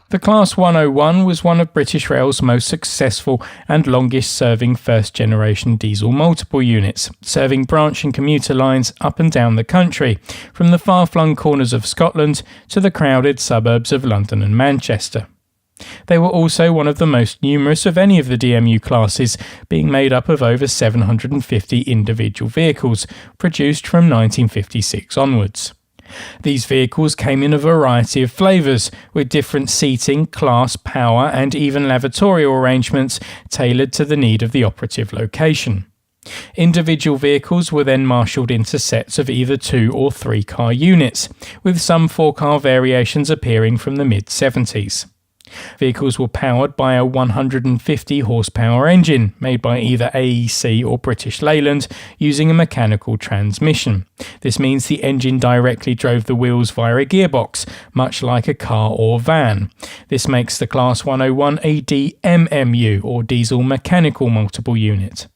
The Class 101 was one of British Rail's most successful and longest-serving first-generation diesel multiple units, serving branch and commuter lines up and down the country, from the far-flung corners of Scotland to the crowded suburbs of London and Manchester. They were also one of the most numerous of any of the DMU classes, being made up of over 750 individual vehicles, produced from 1956 onwards. These vehicles came in a variety of flavours, with different seating, class, power and even lavatory arrangements tailored to the need of the operative location. Individual vehicles were then marshalled into sets of either 2 or 3 car units, with some 4-car variations appearing from the mid-70s. Vehicles were powered by a 150 horsepower engine made by either AEC or British Leyland using a mechanical transmission. This means the engine directly drove the wheels via a gearbox, much like a car or van. This makes the Class 101 a DMMU or diesel mechanical multiple unit.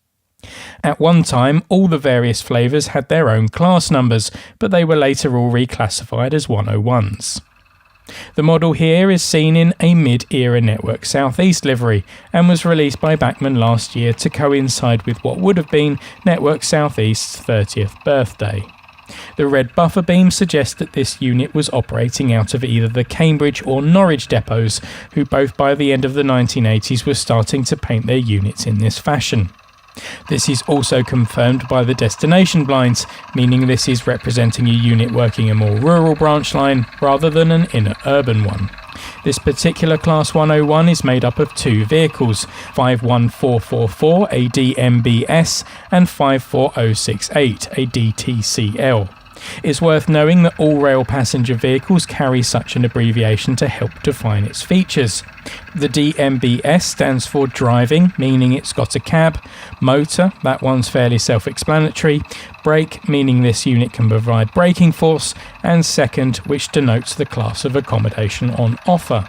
At one time, all the various flavours had their own class numbers, but they were later all reclassified as 101s. The model here is seen in a mid-era Network South East livery and was released by Bachmann last year to coincide with what would have been Network South East's 30th birthday. The red buffer beam suggests that this unit was operating out of either the Cambridge or Norwich depots, who both by the end of the 1980s were starting to paint their units in this fashion. This is also confirmed by the destination blinds, meaning this is representing a unit working a more rural branch line rather than an inner urban one. This particular Class 101 is made up of 2 vehicles, 51444 a DMBS and 54068 a DTCL. It's worth knowing that all rail passenger vehicles carry such an abbreviation to help define its features. The DMBS stands for driving, meaning it's got a cab, motor, that one's fairly self-explanatory, brake, meaning this unit can provide braking force, and second, which denotes the class of accommodation on offer.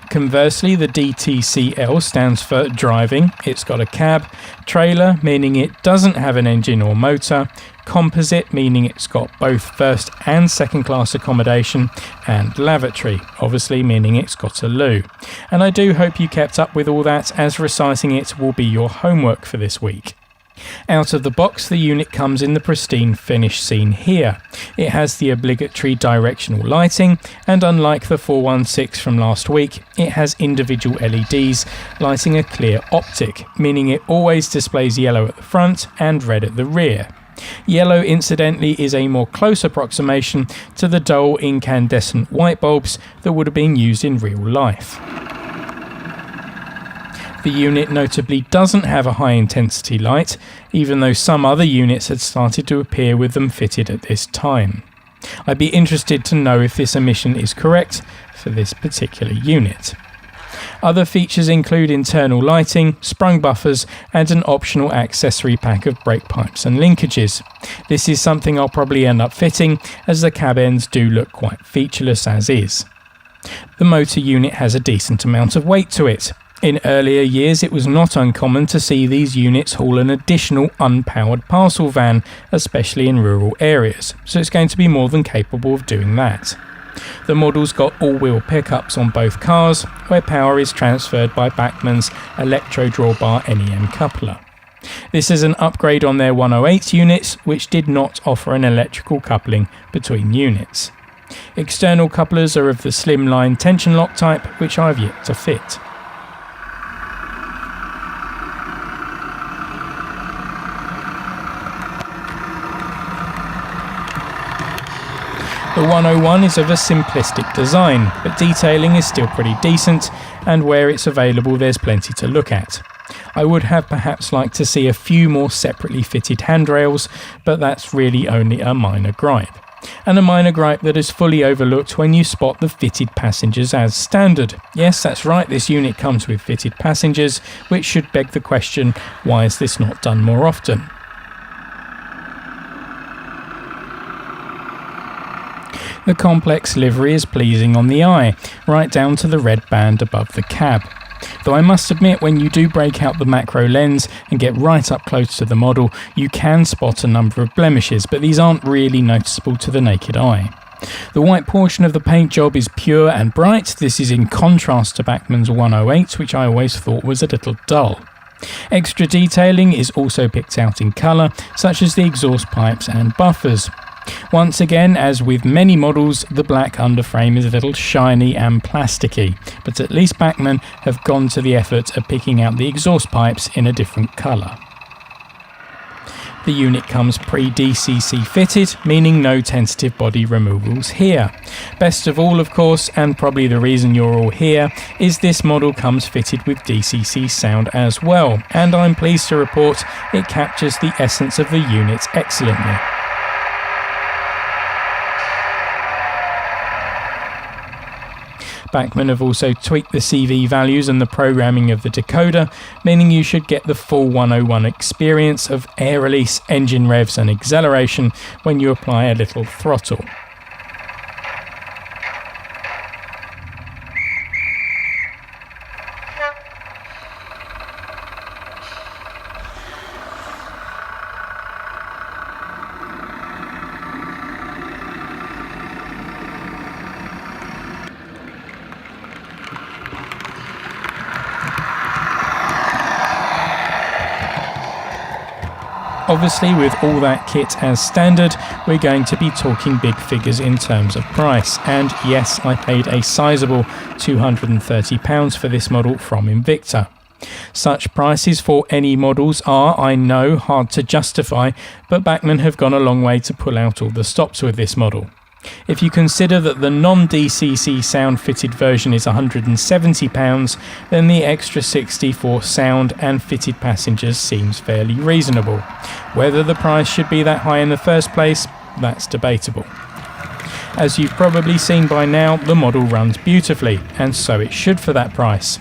Conversely, the DTCL stands for driving, it's got a cab, trailer, meaning it doesn't have an engine or motor, composite, meaning it's got both first and second class accommodation, and lavatory, obviously meaning it's got a loo. And I do hope you kept up with all that, as reciting it will be your homework for this week. Out of the box, the unit comes in the pristine finish seen here. It has the obligatory directional lighting, and unlike the 416 from last week, it has individual LEDs lighting a clear optic, meaning it always displays yellow at the front and red at the rear. Yellow, incidentally, is a more close approximation to the dull incandescent white bulbs that would have been used in real life. The unit notably doesn't have a high-intensity light, even though some other units had started to appear with them fitted at this time. I'd be interested to know if this omission is correct for this particular unit. Other features include internal lighting, sprung buffers, and an optional accessory pack of brake pipes and linkages. This is something I'll probably end up fitting, as the cab ends do look quite featureless as is. The motor unit has a decent amount of weight to it. In earlier years, it was not uncommon to see these units haul an additional unpowered parcel van, especially in rural areas, so it's going to be more than capable of doing that. The model's got all-wheel pickups on both cars, where power is transferred by Bachmann's electro drawbar NEM coupler. This is an upgrade on their 108 units, which did not offer an electrical coupling between units. External couplers are of the slimline tension lock type, which I've yet to fit. The 101 is of a simplistic design, but detailing is still pretty decent, and where it's available there's plenty to look at. I would have perhaps liked to see a few more separately fitted handrails, but that's really only a minor gripe. And a minor gripe that is fully overlooked when you spot the fitted passengers as standard. Yes, that's right, this unit comes with fitted passengers, which should beg the question, why is this not done more often? The complex livery is pleasing on the eye, right down to the red band above the cab. Though I must admit, when you do break out the macro lens and get right up close to the model, you can spot a number of blemishes, but these aren't really noticeable to the naked eye. The white portion of the paint job is pure and bright. This is in contrast to Bachmann's 108, which I always thought was a little dull. Extra detailing is also picked out in colour, such as the exhaust pipes and buffers. Once again, as with many models, the black underframe is a little shiny and plasticky, but at least Bachmann have gone to the effort of picking out the exhaust pipes in a different colour. The unit comes pre-DCC fitted, meaning no tentative body removals here. Best of all, of course, and probably the reason you're all here, is this model comes fitted with DCC sound as well, and I'm pleased to report it captures the essence of the unit excellently. Bachmann have also tweaked the CV values and the programming of the decoder, meaning you should get the full 101 experience of air release, engine revs and acceleration when you apply a little throttle. Obviously, with all that kit as standard, we're going to be talking big figures in terms of price, and yes, I paid a sizable £230 for this model from Invicta. Such prices for any models are, I know, hard to justify, but Bachmann have gone a long way to pull out all the stops with this model. If you consider that the non-DCC sound-fitted version is £170, then the extra £60 for sound and fitted passengers seems fairly reasonable. Whether the price should be that high in the first place, that's debatable. As you've probably seen by now, the model runs beautifully, and so it should for that price.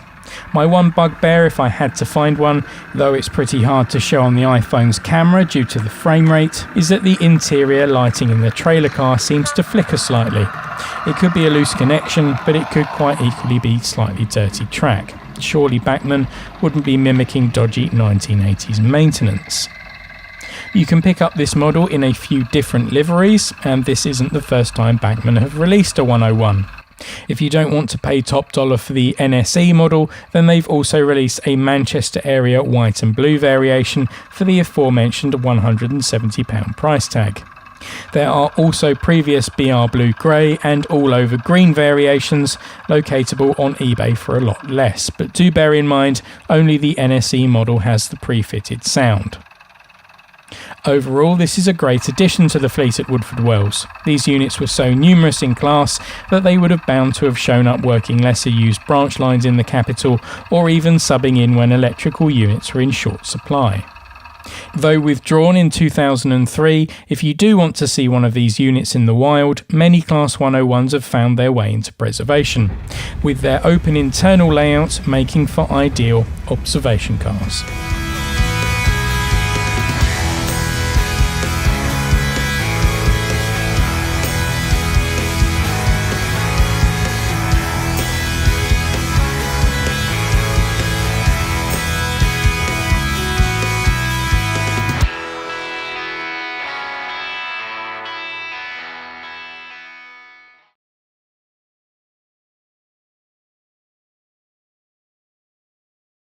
My one bugbear, if I had to find one, though it's pretty hard to show on the iPhone's camera due to the frame rate, is that the interior lighting in the trailer car seems to flicker slightly. It could be a loose connection, but it could quite equally be slightly dirty track. Surely Bachmann wouldn't be mimicking dodgy 1980s maintenance. You can pick up this model in a few different liveries, and this isn't the first time Bachmann have released a 101. If you don't want to pay top dollar for the NSE model, then they've also released a Manchester area white and blue variation for the aforementioned £170 price tag. There are also previous BR Blue Grey and all over green variations locatable on eBay for a lot less, but do bear in mind only the NSE model has the pre-fitted sound. Overall, this is a great addition to the fleet at Woodford Wells. These units were so numerous in class that they would have bound to have shown up working lesser used branch lines in the capital, or even subbing in when electrical units were in short supply. Though withdrawn in 2003, if you do want to see one of these units in the wild, many Class 101s have found their way into preservation, with their open internal layout making for ideal observation cars.